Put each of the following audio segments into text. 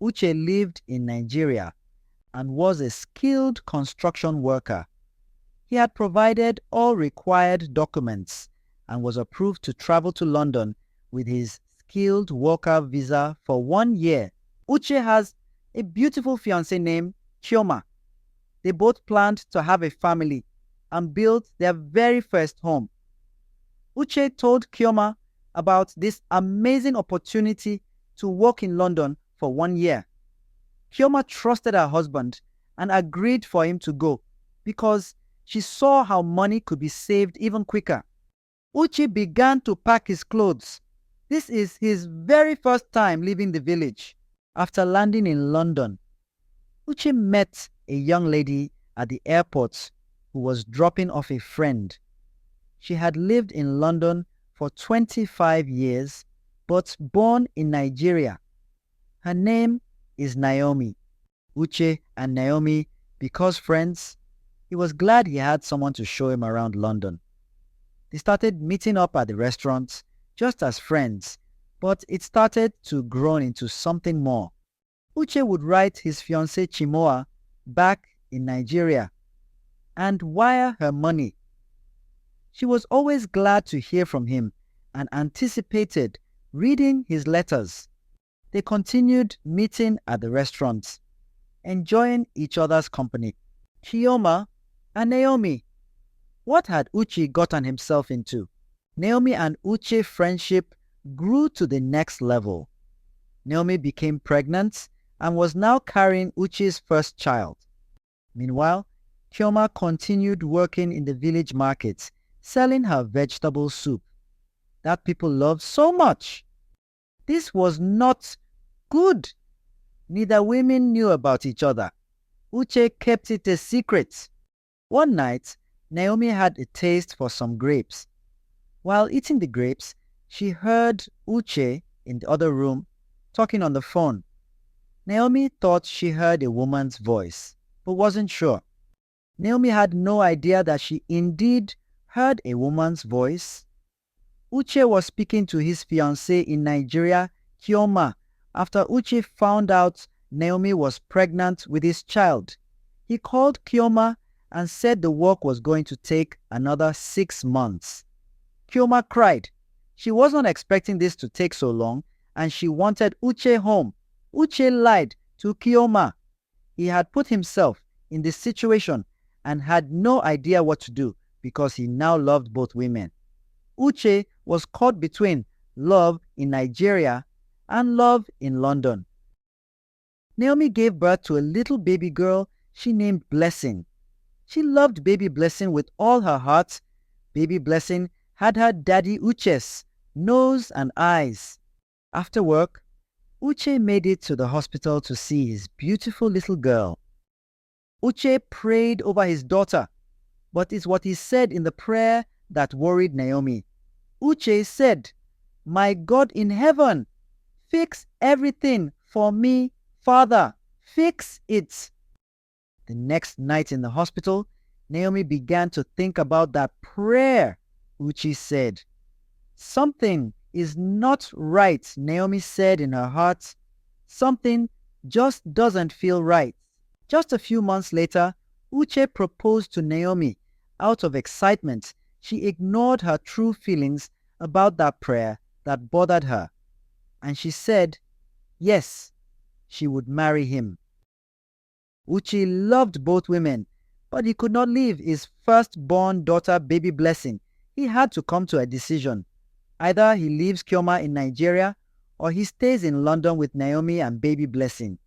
Uche lived in Nigeria and was a skilled construction worker. He had provided all required documents and was approved to travel to London with his skilled worker visa for 1 year. Uche has a beautiful fiancée named Chioma. They both planned to have a family and build their very first home. Uche told Chioma about this amazing opportunity to work in London for 1 year. Chioma trusted her husband and agreed for him to go because she saw how money could be saved even quicker. Uche began to pack his clothes. This is his very first time leaving the village. After landing in London, Uche met a young lady at the airport who was dropping off a friend. She had lived in London for 25 years, but born in Nigeria. Her name is Naomi. Uche and Naomi, because friends, he was glad he had someone to show him around London. They started meeting up at the restaurants just as friends, but it started to grow into something more. Uche would write his fiancée Chimoa back in Nigeria and wire her money. She was always glad to hear from him and anticipated reading his letters. They continued meeting at the restaurants, enjoying each other's company. Chioma and Naomi. What had Uche gotten himself into? Naomi and Uche's friendship grew to the next level. Naomi became pregnant and was now carrying Uche's first child. Meanwhile, Chioma continued working in the village markets, selling her vegetable soup that people loved so much. This was not good. Neither women knew about each other. Uche kept it a secret. One night, Naomi had a taste for some grapes. While eating the grapes, she heard Uche in the other room talking on the phone. Naomi thought she heard a woman's voice, but wasn't sure. Naomi had no idea that she indeed heard a woman's voice. Uche was speaking to his fiancée in Nigeria, Chioma, after Uche found out Naomi was pregnant with his child. He called Chioma and said the work was going to take another 6 months. Chioma cried. She wasn't expecting this to take so long, and she wanted Uche home. Uche lied to Chioma. He had put himself in this situation and had no idea what to do because he now loved both women. Uche was caught between love in Nigeria and love in London. Naomi gave birth to a little baby girl she named Blessing. She loved baby Blessing with all her heart. Baby Blessing had her daddy Uche's nose and eyes. After work, Uche made it to the hospital to see his beautiful little girl. Uche prayed over his daughter, but it's what he said in the prayer that worried Naomi. Uche said, "My God in heaven, fix everything for me, Father, fix it." The next night in the hospital, Naomi began to think about that prayer Uche said. Something is not right, Naomi said in her heart. Something just doesn't feel right. Just a few months later, Uche proposed to Naomi. Out of excitement, she ignored her true feelings about that prayer that bothered her, and she said, yes, she would marry him. Uche loved both women, but he could not leave his firstborn daughter, baby Blessing. He had to come to a decision. Either he leaves Chioma in Nigeria or he stays in London with Naomi and baby Blessing.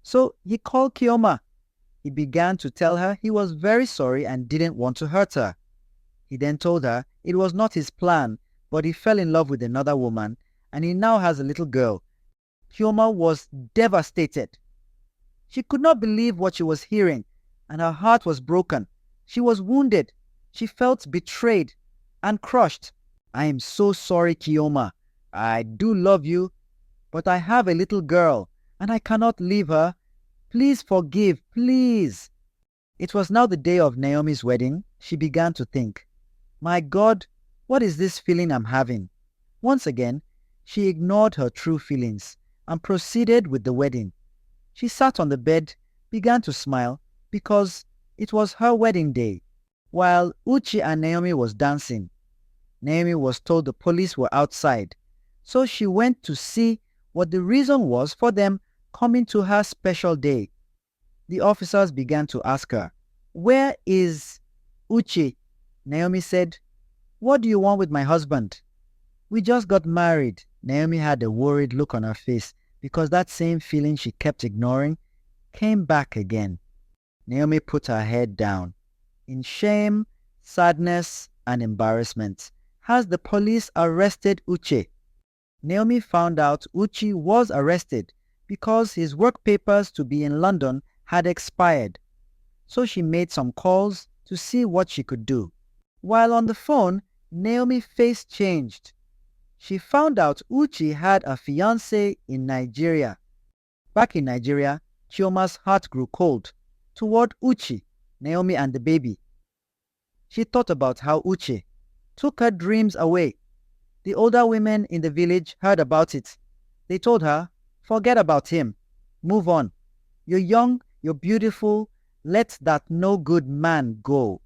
So he called Chioma. He began to tell her he was very sorry and didn't want to hurt her. He then told her it was not his plan, but he fell in love with another woman and he now has a little girl. Chioma was devastated. She could not believe what she was hearing, and her heart was broken. She was wounded. She felt betrayed and crushed. "I am so sorry, Chioma. I do love you, but I have a little girl, and I cannot leave her. Please forgive, please." It was now the day of Naomi's wedding. She began to think, "My God, what is this feeling I'm having?" Once again, she ignored her true feelings and proceeded with the wedding. She sat on the bed, began to smile, because it was her wedding day, while Uche and Naomi was dancing. Naomi was told the police were outside, so she went to see what the reason was for them coming to her special day. The officers began to ask her, "Where is Uche?" Naomi said, "What do you want with my husband?" "We just got married." Naomi had a worried look on her face because that same feeling she kept ignoring came back again. Naomi put her head down. In shame, sadness, and embarrassment, has the police arrested Uche? Naomi found out Uche was arrested because his work papers to be in London had expired. So she made some calls to see what she could do. While on the phone, Naomi's face changed. She found out Uche had a fiancé in Nigeria. Back in Nigeria, Chioma's heart grew cold toward Uche, Naomi, and the baby. She thought about how Uche took her dreams away. The older women in the village heard about it. They told her, "Forget about him. Move on. You're young, you're beautiful. Let that no good man go."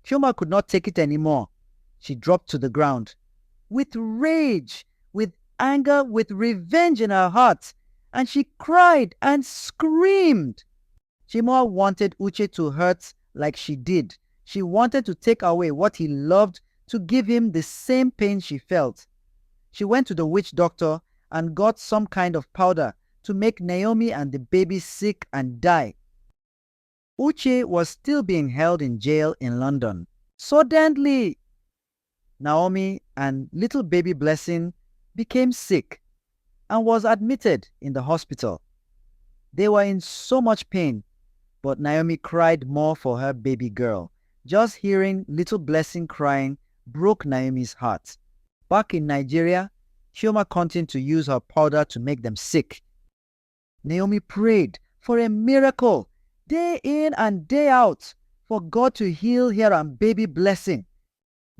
Chioma could not take it anymore. She dropped to the ground. With rage, with anger, with revenge in her heart, and she cried and screamed. Chima wanted Uche to hurt like she did. She wanted to take away what he loved, to give him the same pain she felt. She went to the witch doctor and got some kind of powder to make Naomi and the baby sick and die. Uche was still being held in jail in London. Suddenly, Naomi and little baby Blessing became sick and was admitted in the hospital. They were in so much pain, but Naomi cried more for her baby girl. Just hearing little Blessing crying broke Naomi's heart. Back in Nigeria, Chioma continued to use her powder to make them sick. Naomi prayed for a miracle day in and day out for God to heal her and baby Blessing.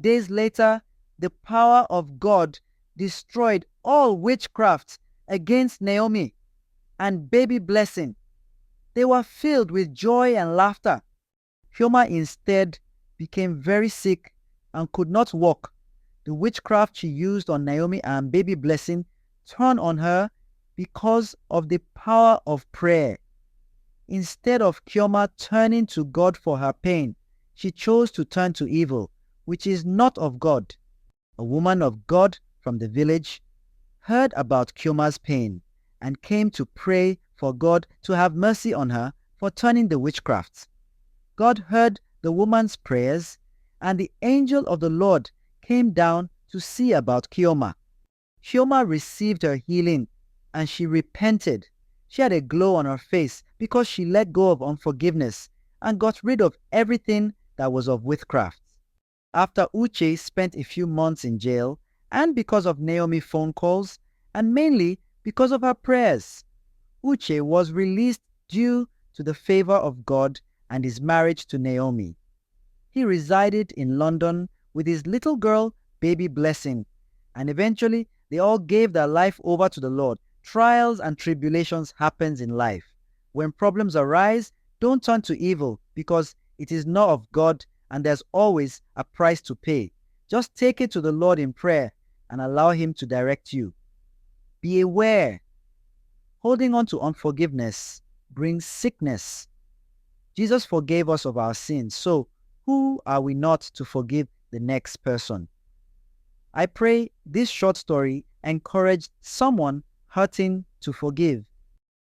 Days later, the power of God destroyed all witchcraft against Naomi and baby Blessing. They were filled with joy and laughter. Chioma instead became very sick and could not walk. The witchcraft she used on Naomi and baby Blessing turned on her because of the power of prayer. Instead of Chioma turning to God for her pain, she chose to turn to evil, which is not of God. A woman of God from the village heard about Chioma's pain and came to pray for God to have mercy on her for turning the witchcraft. God heard the woman's prayers, and the angel of the Lord came down to see about Chioma. Chioma received her healing, and she repented. She had a glow on her face because she let go of unforgiveness and got rid of everything that was of witchcraft. After Uche spent a few months in jail, and because of Naomi's phone calls, and mainly because of her prayers, Uche was released due to the favor of God and his marriage to Naomi. He resided in London with his little girl, baby Blessing, and eventually they all gave their life over to the Lord. Trials and tribulations happen in life. When problems arise, don't turn to evil because it is not of God and there's always a price to pay. Just take it to the Lord in prayer and allow him to direct you. Be aware. Holding on to unforgiveness brings sickness. Jesus forgave us of our sins, so who are we not to forgive the next person? I pray this short story encouraged someone hurting to forgive.